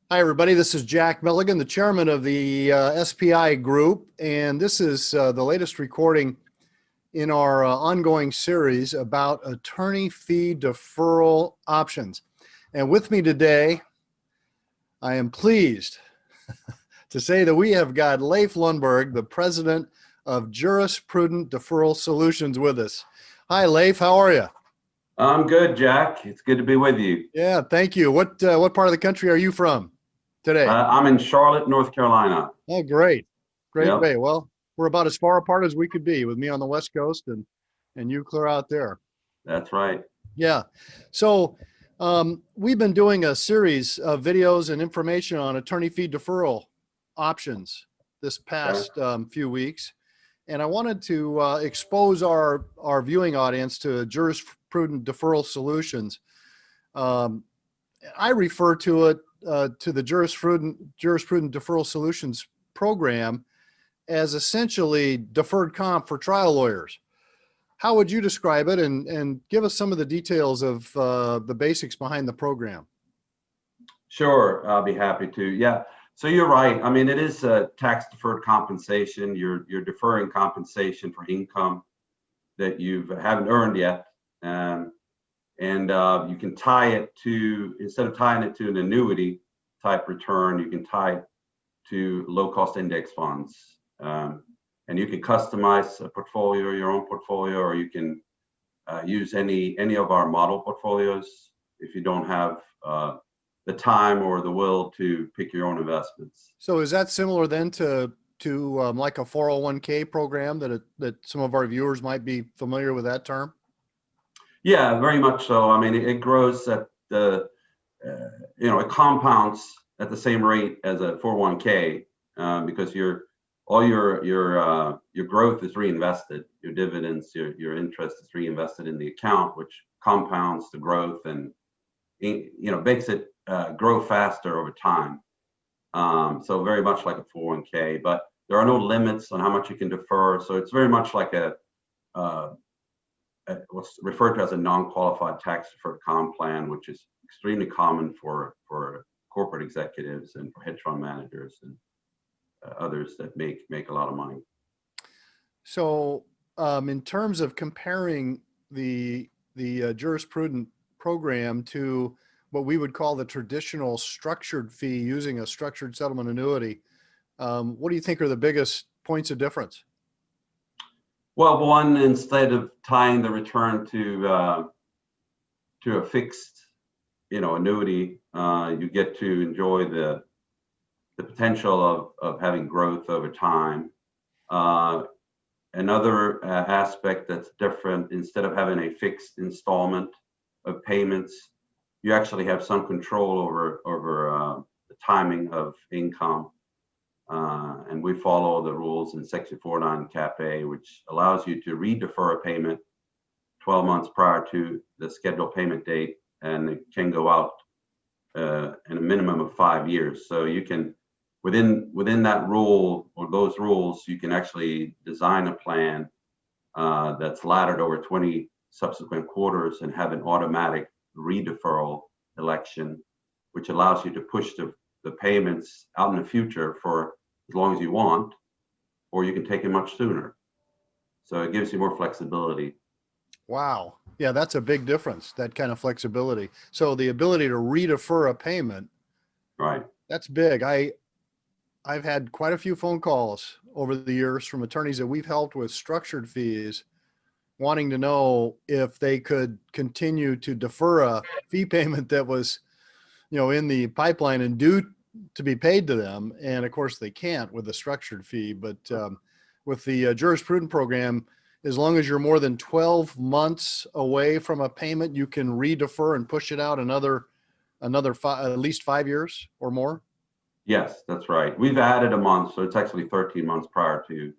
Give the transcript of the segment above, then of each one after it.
Hi, everybody. This is Jack Meligan, the chairman of the SPI group, and this is the latest recording in our ongoing series about attorney fee deferral options. And with me today, I am pleased to say that we have got Leif Lundberg, the president of JurisPrudent Deferral Solutions, with us. Hi, Leif. How are you? I'm good, Jack. It's good to be with you. Yeah, thank you. What part of the country are you from today? I'm in Charlotte, North Carolina. Oh, great. Great. Yep. Well, we're about as far apart as we could be, with me on the West Coast and you clear out there. That's right. Yeah. So we've been doing a series of videos and information on attorney fee deferral options this past few weeks. And I wanted to expose our viewing audience to JurisPrudent Deferral Solutions. I refer to it to the JurisPrudent Deferral Solutions program as essentially deferred comp for trial lawyers. How would you describe it, and give us some of the details of the basics behind the program? Sure, I'll be happy to. Yeah, so you're right. I mean, it is a tax-deferred compensation. You're deferring compensation for income that you haven't earned yet. And you can tie it to, instead of tying it to an annuity type return, you can tie it to low-cost index funds. And you can customize a portfolio, your own portfolio, or you can use any of our model portfolios if you don't have the time or the will to pick your own investments. So is that similar then to like a 401k program that some of our viewers might be familiar with that term? Yeah, very much so. I mean, it grows at the, it compounds at the same rate as a 401k because all your growth is reinvested. Your dividends, your interest is reinvested in the account, which compounds the growth and makes it grow faster over time. So very much like a 401k, but there are no limits on how much you can defer. So it's very much like what's referred to as a non-qualified tax deferred comp plan, which is extremely common for corporate executives and for hedge fund managers and others that make a lot of money. So in terms of comparing the JurisPrudent program to what we would call the traditional structured fee using a structured settlement annuity, what do you think are the biggest points of difference? Well, one, instead of tying the return to a fixed, annuity, you get to enjoy the potential of having growth over time. Another aspect that's different, instead of having a fixed installment of payments, you actually have some control over the timing of income. And we follow the rules in Section 49 Cap A, which allows you to redefer a payment 12 months prior to the scheduled payment date, and it can go out in a minimum of 5 years. So you can, within that rule or those rules, you can actually design a plan that's laddered over 20 subsequent quarters and have an automatic redeferral election, which allows you to push the payments out in the future for as long as you want, or you can take it much sooner. So it gives you more flexibility. Wow. Yeah, that's a big difference, that kind of flexibility. So the ability to redefer a payment, right? That's big. I've had quite a few phone calls over the years from attorneys that we've helped with structured fees, wanting to know if they could continue to defer a fee payment that was, in the pipeline and due to be paid to them. And of course they can't with a structured fee, but with the JurisPrudent program, as long as you're more than 12 months away from a payment, you can redefer and push it out another at least 5 years or more. Yes, that's right. We've added a month, so it's actually 13 months prior to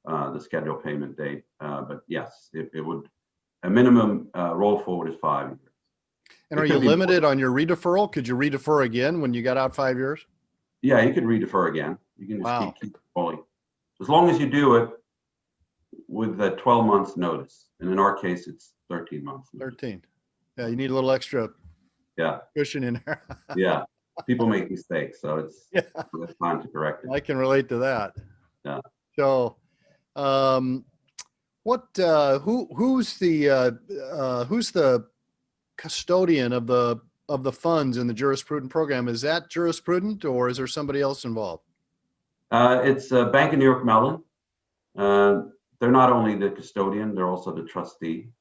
the scheduled payment date. But yes, it would, a minimum roll forward is 5 years. And are you limited on your redeferral? Could you redefer again when you got out 5 years? Yeah, you could redefer again. You can just keep rolling. As long as you do it with a 12 months notice. And in our case, it's 13 months. Notice. 13. Yeah, you need a little extra cushion in there. Yeah. people make mistakes, so Yeah, it's time to correct it. I can relate to that. Yeah. So, who's the custodian of the funds in the JurisPrudent program? Is that JurisPrudent, or is there somebody else involved? It's Bank of New York Mellon. They're not only the custodian, they're also the trustee.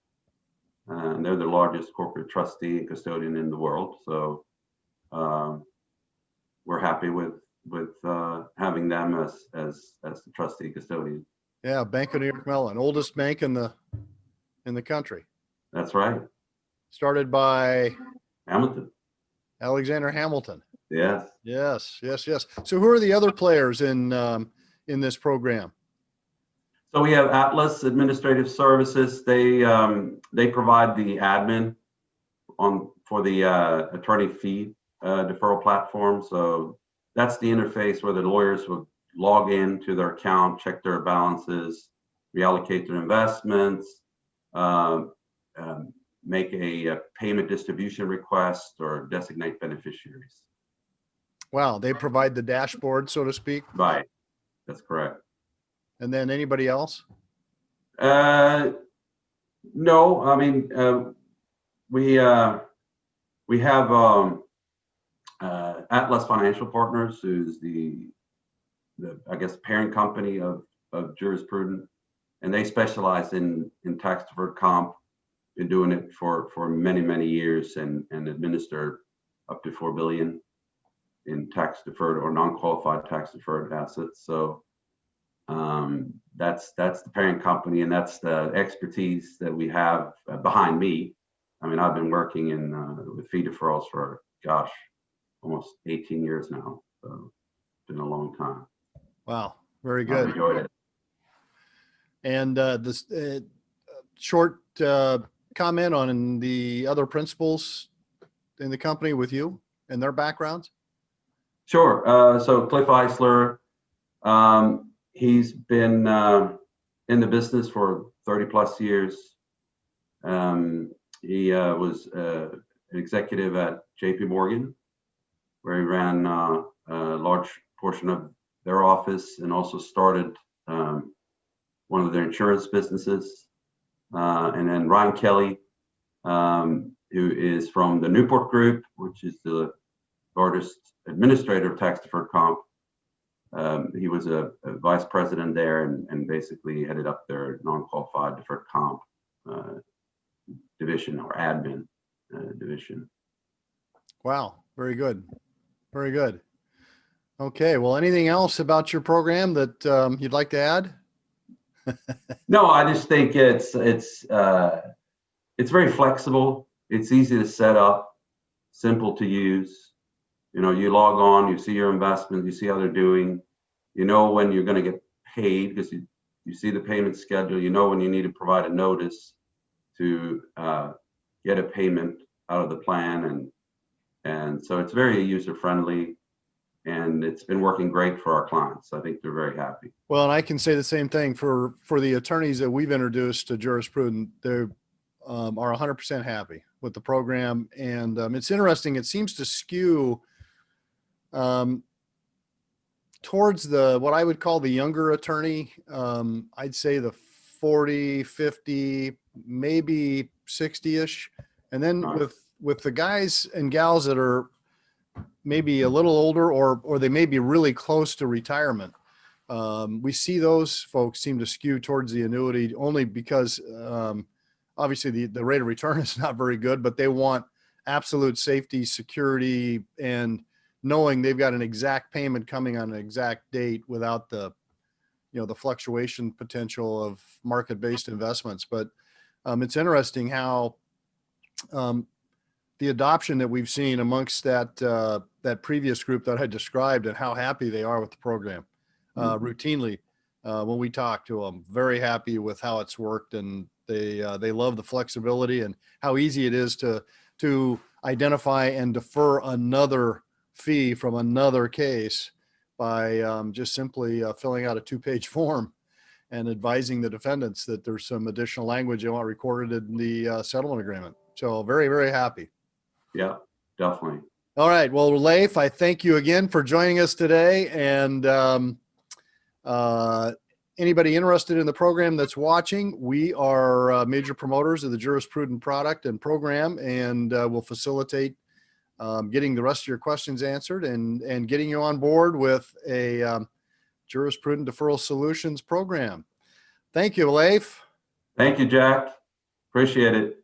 And they're the largest corporate trustee and custodian in the world. So we're happy with having them as the trustee custodian. Yeah, Bank of New York Mellon, oldest bank in the country. That's right. Started by Hamilton. Alexander Hamilton. Yes. Yes, yes, yes. So who are the other players in this program? So we have Atlas Administrative Services. They provide the admin for the attorney fee deferral platform. So that's the interface where the lawyers would log in to their account, check their balances, reallocate their investments, make a payment distribution request, or designate beneficiaries. Wow, they provide the dashboard, so to speak. Right. That's correct. And then anybody else? No, I mean, we have Atlas Financial Partners, who's the I guess parent company of JurisPrudent, and they specialize in tax deferred comp. Been doing it for many years, and administer up to $4 billion in tax deferred or non-qualified tax deferred assets. So that's the parent company, and that's the expertise that we have behind me. I mean, I've been working with fee deferrals for, gosh, almost 18 years now. So it's been a long time. Wow, very I've good. enjoyed it. And this short comment on the other principals in the company with you and their backgrounds? Sure. So Cliff Eisler, he's been in the business for 30 plus years. He was an executive at JP Morgan, where he ran a large portion of their office, and also started one of their insurance businesses. And then Ryan Kelly, who is from the Newport Group, which is the largest administrator of tax deferred comp. He was a vice president there, and basically headed up their non-qualified deferred comp division, or admin division. Wow, very good. Very good. Okay, well, anything else about your program that you'd like to add? No, I just think it's very flexible. It's easy to set up, simple to use. You know, you log on, you see your investments, you see how they're doing. You know when you're going to get paid, because you see the payment schedule. You know when you need to provide a notice to get a payment out of the plan, and so it's very user friendly, and it's been working great for our clients. I think they're very happy. Well, and I can say the same thing for the attorneys that we've introduced to JurisPrudent. They are 100% happy with the program, and it's interesting. It seems to skew towards what I would call the younger attorney. I'd say the 40, 50, maybe 60-ish. And then Nice. with the guys and gals that are maybe a little older, or they may be really close to retirement, we see those folks seem to skew towards the annuity, only because obviously the rate of return is not very good, but they want absolute safety, security, and knowing they've got an exact payment coming on an exact date without the fluctuation potential of market-based investments. But it's interesting how the adoption that we've seen amongst that previous group that I described, and how happy they are with the program. Routinely, when we talk to them, very happy with how it's worked, and they love the flexibility and how easy it is to identify and defer another fee from another case by just simply filling out a 2-page form and advising the defendants that there's some additional language they want recorded in the settlement agreement. So very, very happy. Yeah, definitely. All right. Well, Leif, I thank you again for joining us today. And anybody interested in the program that's watching, we are major promoters of the JurisPrudent product and program, and we'll facilitate getting the rest of your questions answered and getting you on board with a JurisPrudent Deferral Solutions program. Thank you, Leif. Thank you, Jack. Appreciate it.